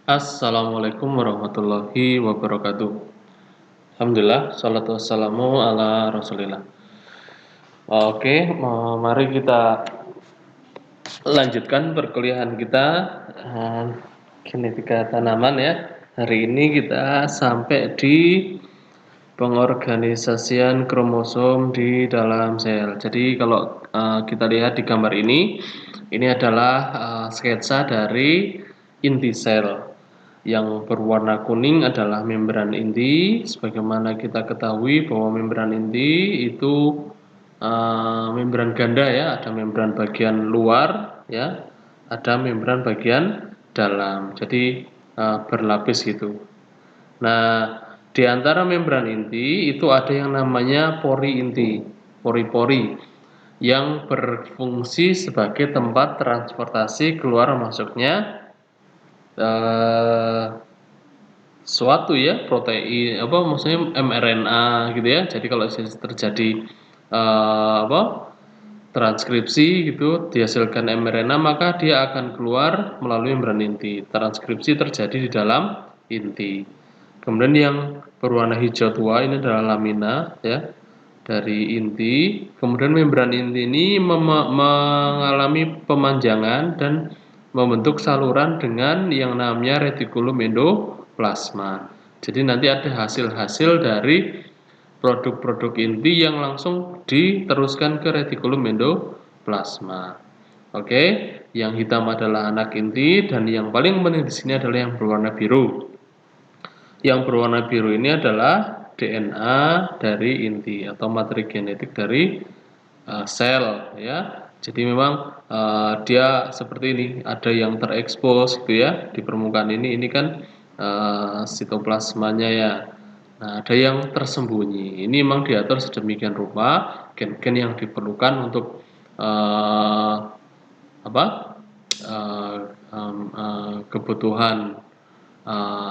Assalamualaikum warahmatullahi wabarakatuh. Alhamdulillah, salatu wassalamu ala rasulillah. Oke, mari kita lanjutkan perkuliahan kita genetika tanaman ya. Hari ini kita sampai di pengorganisasian kromosom di dalam sel. Jadi kalau kita lihat di gambar ini adalah sketsa dari inti sel. Yang berwarna kuning adalah membran inti. Sebagaimana kita ketahui bahwa membran inti itu membran ganda ya, ada membran bagian luar ya, ada membran bagian dalam. Jadi berlapis gitu. Nah, di antara membran inti itu ada yang namanya pori inti, pori-pori yang berfungsi sebagai tempat transportasi keluar masuknya suatu ya protein apa maksudnya mRNA gitu ya. Jadi kalau terjadi transkripsi gitu dihasilkan mRNA maka dia akan keluar melalui membran inti. Transkripsi terjadi di dalam inti. Kemudian yang berwarna hijau tua ini adalah lamina ya dari inti. Kemudian membran inti ini mengalami pemanjangan dan membentuk saluran dengan yang namanya retikulum endoplasma. Jadi nanti ada hasil-hasil dari produk-produk inti yang langsung diteruskan ke retikulum endoplasma. Oke, yang hitam adalah anak inti dan yang paling penting di sini adalah yang berwarna biru. Yang berwarna biru ini adalah DNA dari inti atau materi genetik dari sel ya. Jadi memang dia seperti ini, ada yang terekspos gitu ya di permukaan ini kan sitoplasmanya ya. Nah, ada yang tersembunyi. Ini memang diatur sedemikian rupa gen-gen yang diperlukan untuk kebutuhan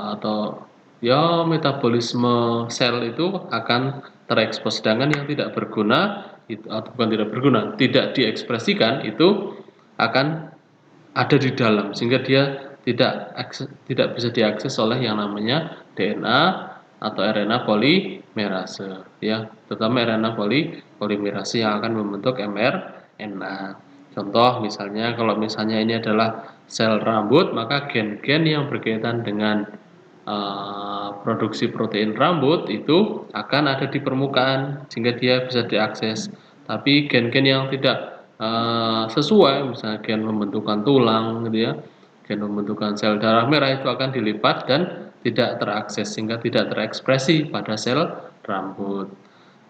atau ya metabolisme sel itu akan terekspos, sedangkan yang tidak berguna itu atau bukan tidak berguna, tidak diekspresikan itu akan ada di dalam sehingga dia tidak bisa diakses oleh yang namanya DNA atau RNA polimerase ya, terutama RNA polimerase yang akan membentuk mRNA. Contoh misalnya kalau misalnya ini adalah sel rambut, maka gen-gen yang berkaitan dengan produksi protein rambut itu akan ada di permukaan sehingga dia bisa diakses. Tapi gen-gen yang tidak sesuai, misalnya gen pembentukan tulang gitu ya, gen pembentukan sel darah merah itu akan dilipat dan tidak terakses sehingga tidak terekspresi pada sel rambut.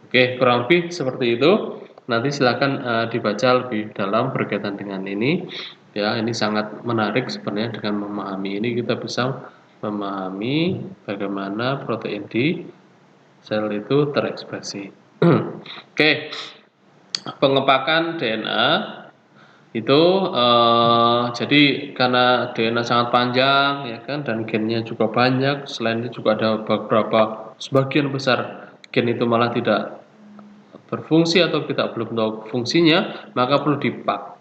Oke, kurang lebih seperti itu. Nanti silakan dibaca lebih dalam berkaitan dengan ini. Ya, ini sangat menarik sebenarnya, dengan memahami ini kita bisa memahami bagaimana protein di sel itu terekspresi. Oke, pengepakan DNA itu jadi karena DNA sangat panjang ya kan, dan gennya juga banyak. Selain itu juga ada beberapa sebagian besar gen itu malah tidak berfungsi atau kita belum tahu fungsinya, maka perlu dipak.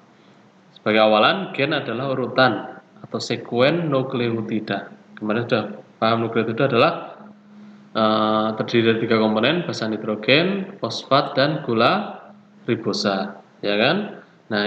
Sebagai awalan, gen adalah urutan atau sekuen nukleotida. Kemarin sudah paham, nukleotida adalah terdiri dari 3 komponen, basa nitrogen, fosfat, dan gula ribosa, ya kan? Nah,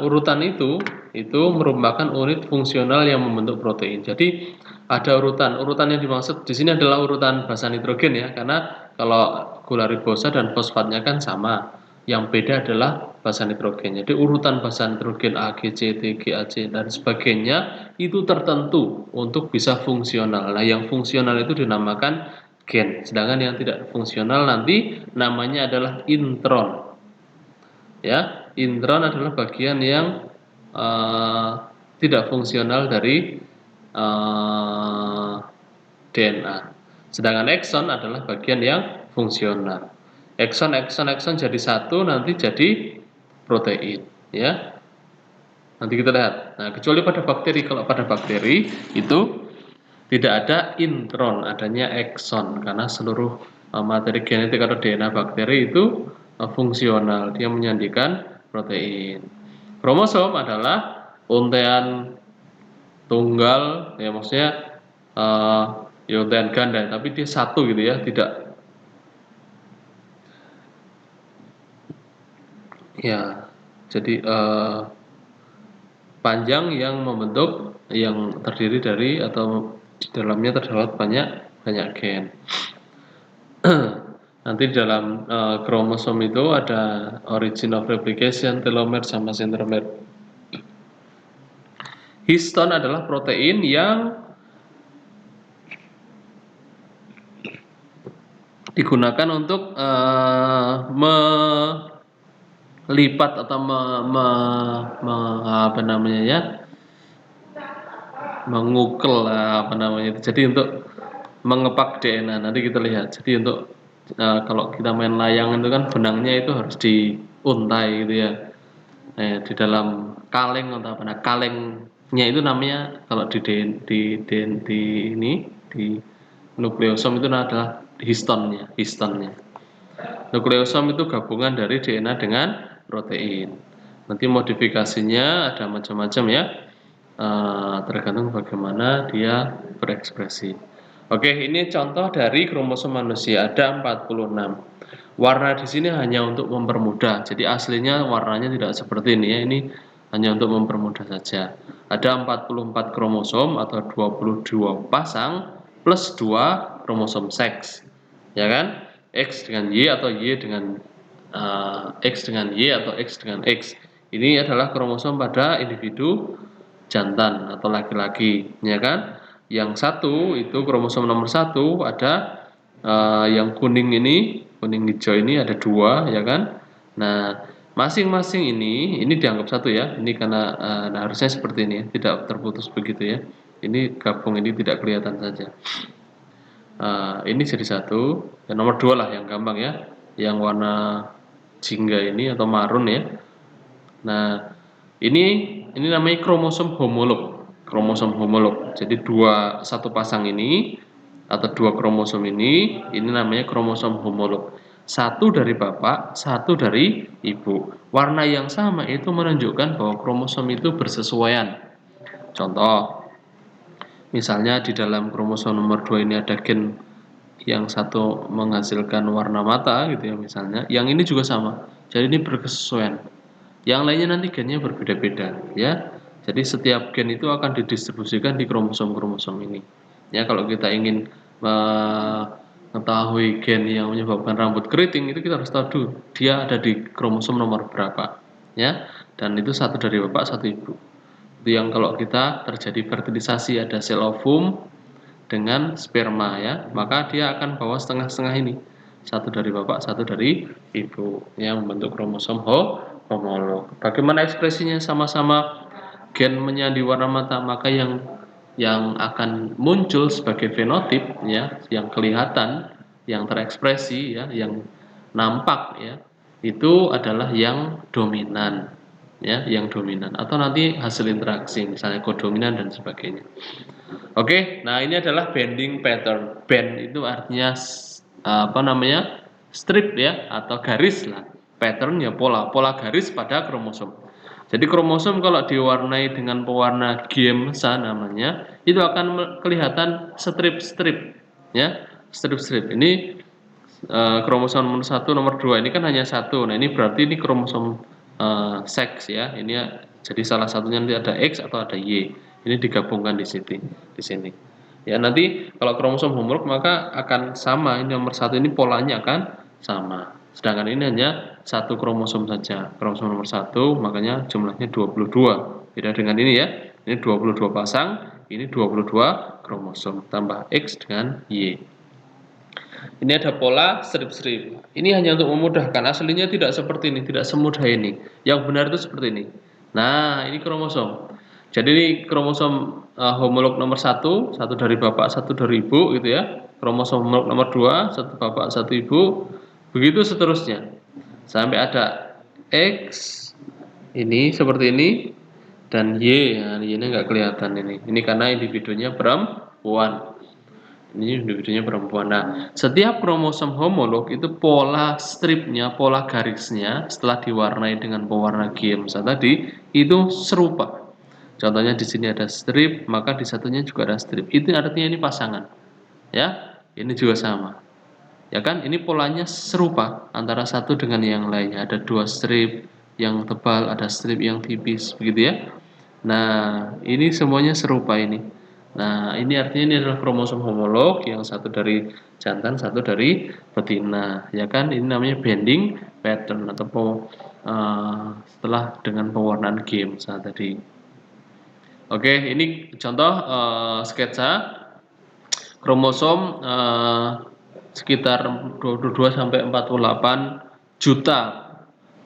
urutan itu merupakan unit fungsional yang membentuk protein. Jadi ada urutan yang dimaksud di sini adalah urutan basa nitrogen ya, karena kalau gula ribosa dan fosfatnya kan sama. Yang beda adalah basa nitrogen. Jadi urutan basa nitrogen A, G, C, T, G, A, C dan sebagainya itu tertentu untuk bisa fungsional. Nah, yang fungsional itu dinamakan gen. Sedangkan yang tidak fungsional nanti namanya adalah intron. Ya, intron adalah bagian yang tidak fungsional dari DNA. Sedangkan ekson adalah bagian yang fungsional. Ekson jadi satu, nanti jadi protein, ya. Nanti kita lihat. Nah, kecuali pada bakteri, kalau pada bakteri itu tidak ada intron, adanya ekson, karena seluruh materi genetik atau DNA bakteri itu fungsional, dia menyandikan protein. Kromosom adalah untaian tunggal, ya maksudnya ya untaian ganda, tapi dia satu gitu ya, tidak ya. Jadi panjang yang membentuk yang terdiri dari atau di dalamnya terdapat banyak banyak gen. Nanti di dalam kromosom itu ada origin of replication, telomere sama centromere. Histone adalah protein yang digunakan untuk melipat atau apa namanya ya, mengukel apa namanya itu. Jadi untuk mengepak DNA. Nanti kita lihat. Jadi untuk kalau kita main layang itu kan benangnya itu harus diuntai gitu ya. Di dalam kaleng atau apa? Nah, kalengnya itu namanya kalau di ini di nukleosom itu adalah histonnya. Nukleosom itu gabungan dari DNA dengan protein. Nanti modifikasinya ada macam-macam ya, tergantung bagaimana dia berekspresi. Oke, ini contoh dari kromosom manusia ada 46. Warna di sini hanya untuk mempermudah. Jadi aslinya warnanya tidak seperti ini ya. Ini hanya untuk mempermudah saja. Ada 44 kromosom atau 22 pasang plus 2 kromosom seks. Ya kan? X dengan Y atau Y dengan X dengan Y atau X dengan X. Ini adalah kromosom pada individu jantan atau laki-laki, ya kan? Yang satu itu kromosom nomor 1 ada yang kuning ini, kuning hijau ini ada 2, ya kan? Nah, masing-masing ini dianggap satu ya. Ini karena nah harusnya seperti ini, tidak terputus begitu ya. Ini gabung ini tidak kelihatan saja. Ini jadi satu. Yang nomor 2 lah yang gampang ya, yang warna jingga ini atau marun ya. Nah, ini namanya kromosom homolog. Kromosom homolog. Jadi satu pasang ini atau 2 kromosom ini namanya kromosom homolog. Satu dari bapak, satu dari ibu. Warna yang sama itu menunjukkan bahwa kromosom itu bersesuaian. Contoh, misalnya di dalam kromosom nomor 2 ini ada gen yang satu menghasilkan warna mata gitu ya misalnya, yang ini juga sama. Jadi ini berkesesuaian. Yang lainnya nanti gennya berbeda-beda ya. Jadi setiap gen itu akan didistribusikan di kromosom-kromosom ini. Ya, kalau kita ingin mengetahui gen yang menyebabkan rambut keriting itu kita harus tahu dulu dia ada di kromosom nomor berapa ya. Dan itu satu dari bapak, satu ibu. Itu yang kalau kita terjadi fertilisasi ada sel ovum dengan sperma ya, maka dia akan bawa setengah-setengah ini. Satu dari bapak, satu dari ibu yang membentuk kromosom homolog. Bagaimana ekspresinya? Sama-sama gen menyandi warna mata, maka yang akan muncul sebagai fenotip ya, yang kelihatan, yang terekspresi ya, yang nampak ya, itu adalah yang dominan ya, yang dominan atau nanti hasil interaksi misalnya kodominan dan sebagainya. Oke, nah ini adalah bending pattern. Band itu artinya apa namanya? Strip ya atau garis lah. Pattern ya pola garis pada kromosom. Jadi kromosom kalau diwarnai dengan pewarna GMSA namanya, itu akan kelihatan strip-strip ya, strip-strip. Ini kromosom nomor 1, nomor 2 ini kan hanya satu. Nah, ini berarti ini kromosom seks ya. Ini jadi salah satunya nanti ada X atau ada Y. Ini digabungkan di sini. Ya, nanti kalau kromosom homolog maka akan sama. Ini nomor 1 ini polanya akan sama. Sedangkan ini hanya satu kromosom saja. Kromosom nomor 1 makanya jumlahnya 22. Beda dengan ini ya. Ini 22 pasang, ini 22 kromosom tambah X dengan Y. Ini ada pola strip-strip. Ini hanya untuk memudahkan. Aslinya tidak seperti ini, tidak semudah ini. Yang benar itu seperti ini. Nah, ini kromosom. Jadi ini kromosom homolog nomor 1, satu dari bapak, satu dari ibu gitu ya. Kromosom homolog nomor 2, satu bapak, satu ibu. Begitu seterusnya. Sampai ada X ini seperti ini dan Y. Nah, Y-nya nggak kelihatan ini. Ini karena individunya perempuan. Ini individunya perempuan. Nah, setiap kromosom homolog itu pola stripnya, pola garisnya setelah diwarnai dengan pewarna GMSA tadi itu serupa. Contohnya di sini ada strip, maka di satunya juga ada strip. Itu artinya ini pasangan. Ya, ini juga sama. Ya kan, ini polanya serupa antara satu dengan yang lainnya. Ada dua strip yang tebal, ada strip yang tipis, begitu ya. Nah, ini semuanya serupa ini. Nah, ini artinya ini adalah kromosom homolog, yang satu dari jantan, satu dari betina. Ya kan, ini namanya binding pattern atau setelah dengan pewarnaan game saat tadi. Oke, ini contoh sketsa kromosom sekitar 22 sampai 48 juta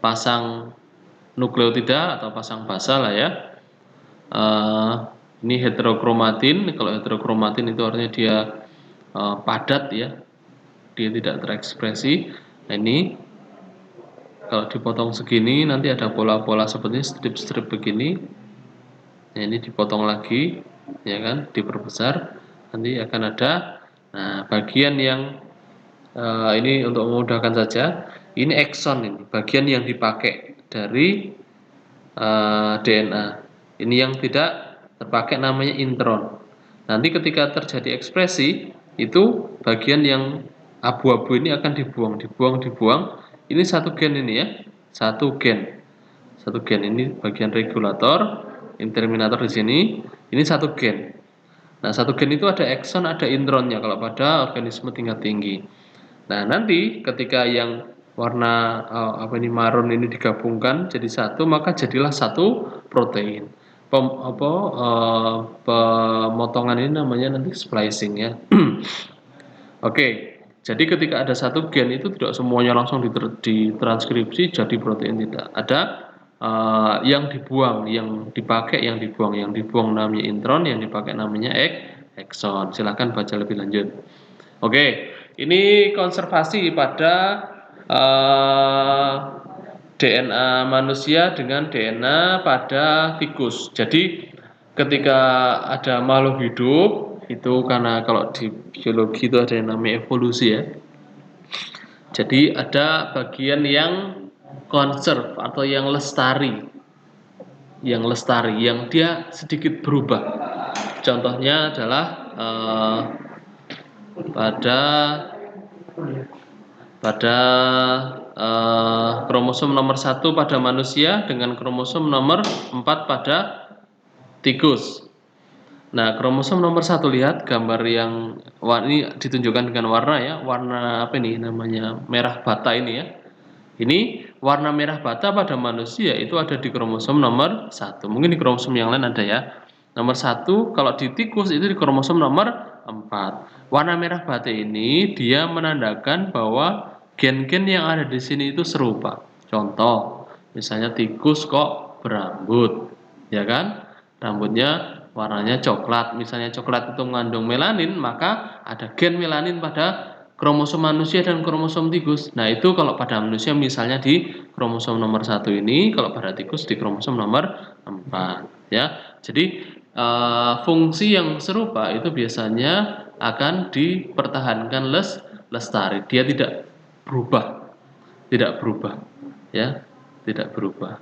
pasang nukleotida atau pasang basa lah ya. Ini heterokromatin. Kalau heterokromatin itu artinya dia padat ya, dia tidak terekspresi. Nah, ini kalau dipotong segini nanti ada pola-pola seperti strip-strip begini. Nah, ini dipotong lagi, ya kan, diperbesar. Nanti akan ada. Nah, bagian yang ini untuk memudahkan saja, ini ekson ini, bagian yang dipakai dari DNA. Ini yang tidak terpakai namanya intron. Nanti ketika terjadi ekspresi, itu bagian yang abu-abu ini akan dibuang. Ini satu gen ini ya, satu gen. Satu gen ini bagian regulator, ini terminator di sini, ini satu gen. Nah, satu gen itu ada ekson, ada intronnya kalau pada organisme tingkat tinggi. Nah, nanti ketika yang warna marun ini digabungkan jadi satu, maka jadilah satu protein. Pemotongan ini namanya nanti splicing ya. Oke, jadi ketika ada satu gen itu tidak semuanya langsung ditranskripsi jadi protein, tidak. Ada yang dibuang, yang dipakai, yang dibuang namanya intron, yang dipakai namanya ekson. Silahkan baca lebih lanjut. Oke, ini konservasi pada DNA manusia dengan DNA pada tikus. Jadi ketika ada makhluk hidup itu, karena kalau di biologi itu ada yang namanya evolusi ya. Jadi ada bagian yang konserv atau yang lestari, yang dia sedikit berubah. Contohnya adalah pada kromosom nomor 1 pada manusia dengan kromosom nomor 4 pada tikus. Nah, kromosom nomor 1, lihat gambar yang ini ditunjukkan dengan warna ya. Warna apa ini namanya? Merah bata ini ya. Ini warna merah bata pada manusia itu ada di kromosom nomor 1. Mungkin di kromosom yang lain ada ya. Nomor 1 kalau di tikus itu di kromosom nomor 4. Warna merah bata ini dia menandakan bahwa gen-gen yang ada di sini itu serupa. Contoh, misalnya tikus kok berambut, ya kan? Rambutnya warnanya coklat. Misalnya coklat itu mengandung melanin, maka ada gen melanin pada kromosom manusia dan kromosom tikus. Nah, itu kalau pada manusia misalnya di kromosom nomor 1 ini, kalau pada tikus di kromosom nomor 4 ya. Jadi fungsi yang serupa itu biasanya akan dipertahankan lestari. Dia tidak berubah. Ya, tidak berubah.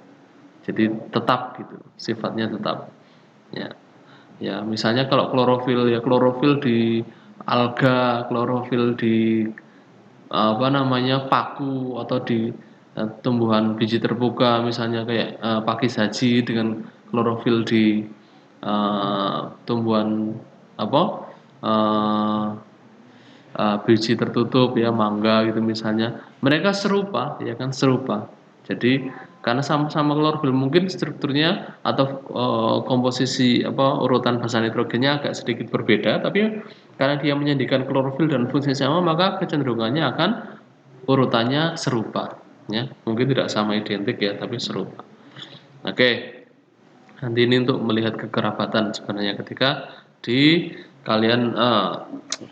Jadi tetap gitu, sifatnya tetap. Ya. Ya, misalnya kalau klorofil ya, klorofil di alga, klorofil di paku atau di tumbuhan biji terbuka, misalnya kayak paki saji dengan klorofil di tumbuhan apa uh, biji tertutup ya, mangga gitu misalnya, mereka serupa ya kan, serupa. Jadi karena sama-sama klorofil, mungkin strukturnya atau komposisi urutan basa nitrogennya agak sedikit berbeda, tapi karena dia menyandikan klorofil dan fungsi sama, maka kecenderungannya akan urutannya serupa ya. Mungkin tidak sama identik ya, tapi serupa. Oke. Nanti ini untuk melihat kekerabatan sebenarnya ketika di kalian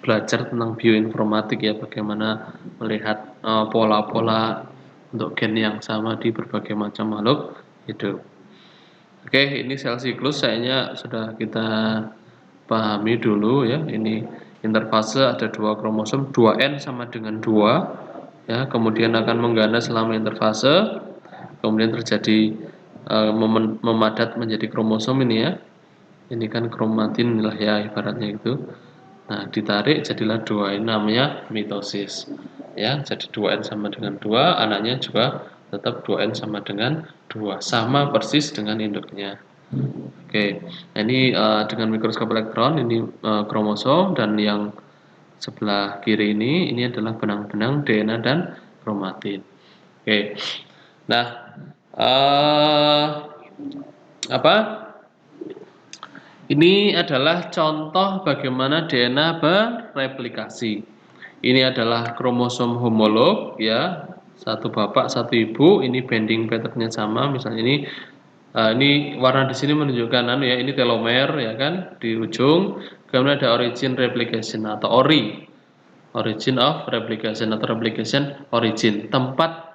belajar tentang bioinformatik ya, bagaimana melihat pola-pola untuk gen yang sama di berbagai macam makhluk hidup. Oke, ini sel siklus kayaknya sudah kita pahami dulu ya. Ini interfase, ada 2 kromosom, 2N sama dengan 2 ya, kemudian akan mengganas selama interfase, kemudian terjadi memadat menjadi kromosom ini ya. Ini kan kromatin lah ya ibaratnya itu. Nah, ditarik jadilah 2, ini namanya mitosis. Ya, jadi 2N sama dengan 2, anaknya juga tetap 2N sama dengan 2. Sama persis dengan induknya. Oke, nah ini dengan mikroskop elektron ini kromosom, dan yang sebelah kiri ini adalah benang-benang DNA dan kromatin. Oke. Nah, eh, apa? Ini adalah contoh bagaimana DNA bereplikasi. Ini adalah kromosom homolog ya, satu bapak satu ibu. Ini bending patternnya sama. Misalnya ini warna di sini menunjukkan ya, ini telomer ya kan di ujung. Kemudian ada origin replication atau ORI, origin of replication atau replication origin, tempat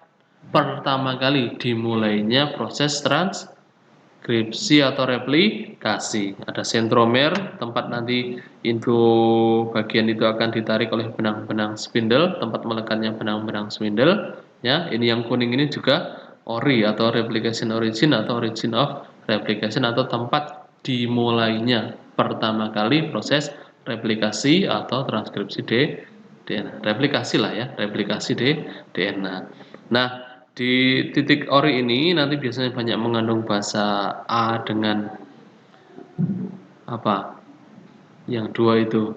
pertama kali dimulainya proses transkripsi atau replikasi. Ada sentromer, tempat nanti info bagian itu akan ditarik oleh benang-benang spindle, tempat melekatnya benang-benang spindle. Ya, ini yang kuning ini juga ORI atau replication origin atau origin of replication atau tempat dimulainya pertama kali proses replikasi atau transkripsi DNA. Replikasi lah ya, replikasi DNA. Nah, di titik ORI ini nanti biasanya banyak mengandung bahasa A dengan apa? Yang dua itu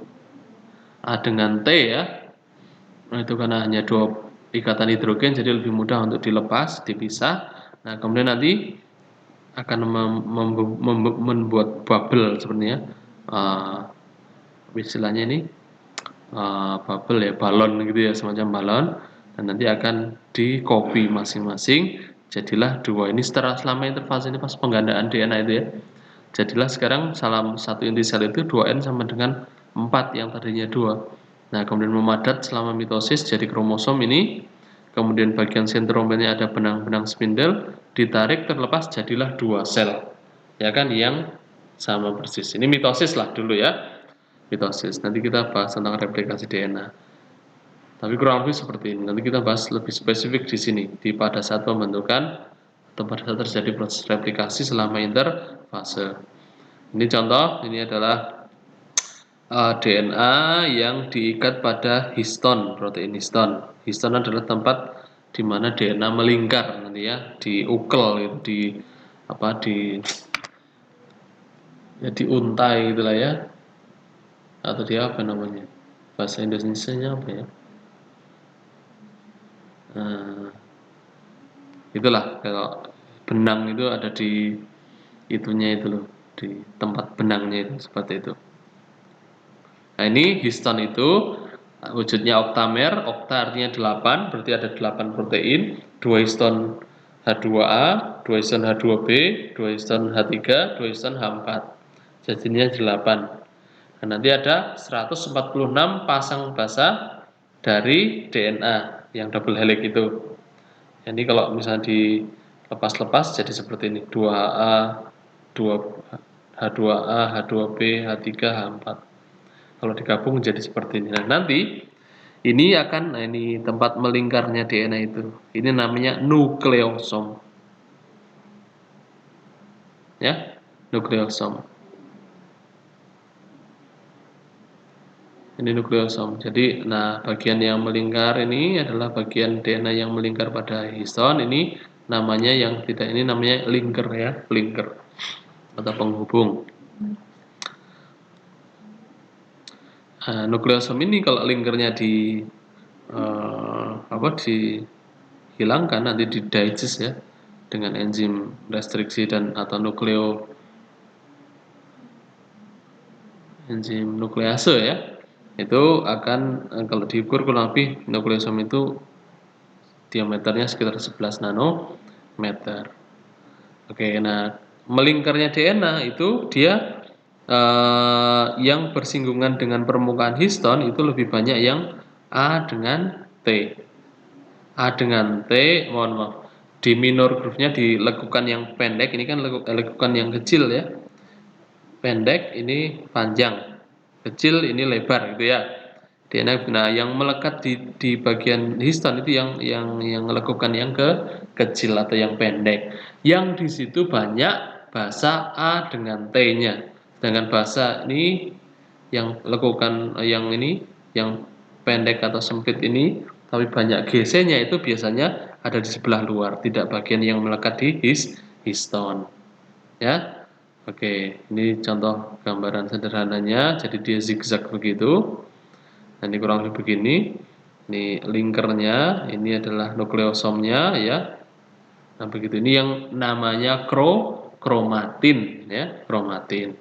A dengan T ya. Nah, itu karena hanya 2 ikatan hidrogen jadi lebih mudah untuk dilepas, dipisah. Nah, kemudian nanti akan membuat bubble sebenarnya. Istilahnya ini bubble ya, balon gitu ya, semacam balon, dan nanti akan di copy masing-masing, jadilah 2. Ini setelah selama interfase ini pas penggandaan DNA itu ya, jadilah sekarang salam satu inti sel itu 2N sama dengan 4 yang tadinya 2. Nah, kemudian memadat selama mitosis jadi kromosom ini, kemudian bagian sentromernya ada benang-benang spindle, ditarik terlepas jadilah 2 sel ya kan, yang sama persis. Ini mitosis lah dulu ya, mitosis. Nanti kita bahas tentang replikasi DNA. Tapi kurang lebih seperti ini. Nanti kita bahas lebih spesifik di sini, di pada saat pembentukan atau pada saat terjadi proses replikasi selama interfase. Ini contoh, ini adalah DNA yang diikat pada histon, protein histon. Histon adalah tempat di mana DNA melingkar nanti ya, diukel gitu, diuntai gitulah ya, atau dia apa namanya, bahasa Indonesianya apa ya, itulah kalau benang itu ada di itunya itu loh, di tempat benangnya itu seperti itu. Nah, ini histon itu wujudnya oktamer, okta artinya 8, berarti ada 8 protein, 2 histon H2A, 2 histon H2B, 2 histon H3, 2 histon H4. Jadinya 8. Nah, nanti ada 146 pasang basa dari DNA yang double helix itu. Jadi kalau misalnya dilepas-lepas jadi seperti ini, 2A, 2 H2A, H2B, H3, H4. Kalau digabung jadi seperti ini. Nah, nanti ini akan, nah ini tempat melingkarnya DNA itu. Ini namanya nukleosom. Ya, nukleosom. Ini nukleosom. Jadi, nah bagian yang melingkar ini adalah bagian DNA yang melingkar pada histon. Ini namanya yang tidak ini namanya linker ya, linker atau penghubung. Nah, nukleosom ini kalau linkernya dihilangkan nanti di digest ya dengan enzim restriksi dan atau enzim nuklease ya, itu akan kalau diukur kurang lebih nukleosom itu diameternya sekitar 11 nanometer. Oke, nah melingkarnya DNA itu dia yang bersinggungan dengan permukaan histon itu lebih banyak yang A dengan T. A dengan T, mohon maaf, di minor groove-nya di lekukan yang pendek, ini kan lekukan yang kecil ya. Pendek ini panjang, kecil ini lebar gitu ya. DNA. Nah, yang melekat di bagian histon itu yang lekukan yang kecil atau yang pendek. Yang di situ banyak basa A dengan T-nya. Dengan basa ini yang lekukan yang ini yang pendek atau sempit ini tapi banyak GC-nya itu biasanya ada di sebelah luar, tidak bagian yang melekat di histon. Ya. Oke, ini contoh gambaran sederhananya. Jadi dia zigzag begitu. Nah, ini kurang lebih begini. Ini linkernya, ini adalah nukleosomnya ya. Nah, begitu. Ini yang namanya kromatin ya, kromatin.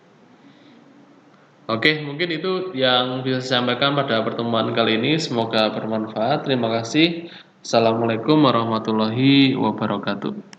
Oke, mungkin itu yang bisa saya sampaikan pada pertemuan kali ini. Semoga bermanfaat. Terima kasih. Assalamualaikum warahmatullahi wabarakatuh.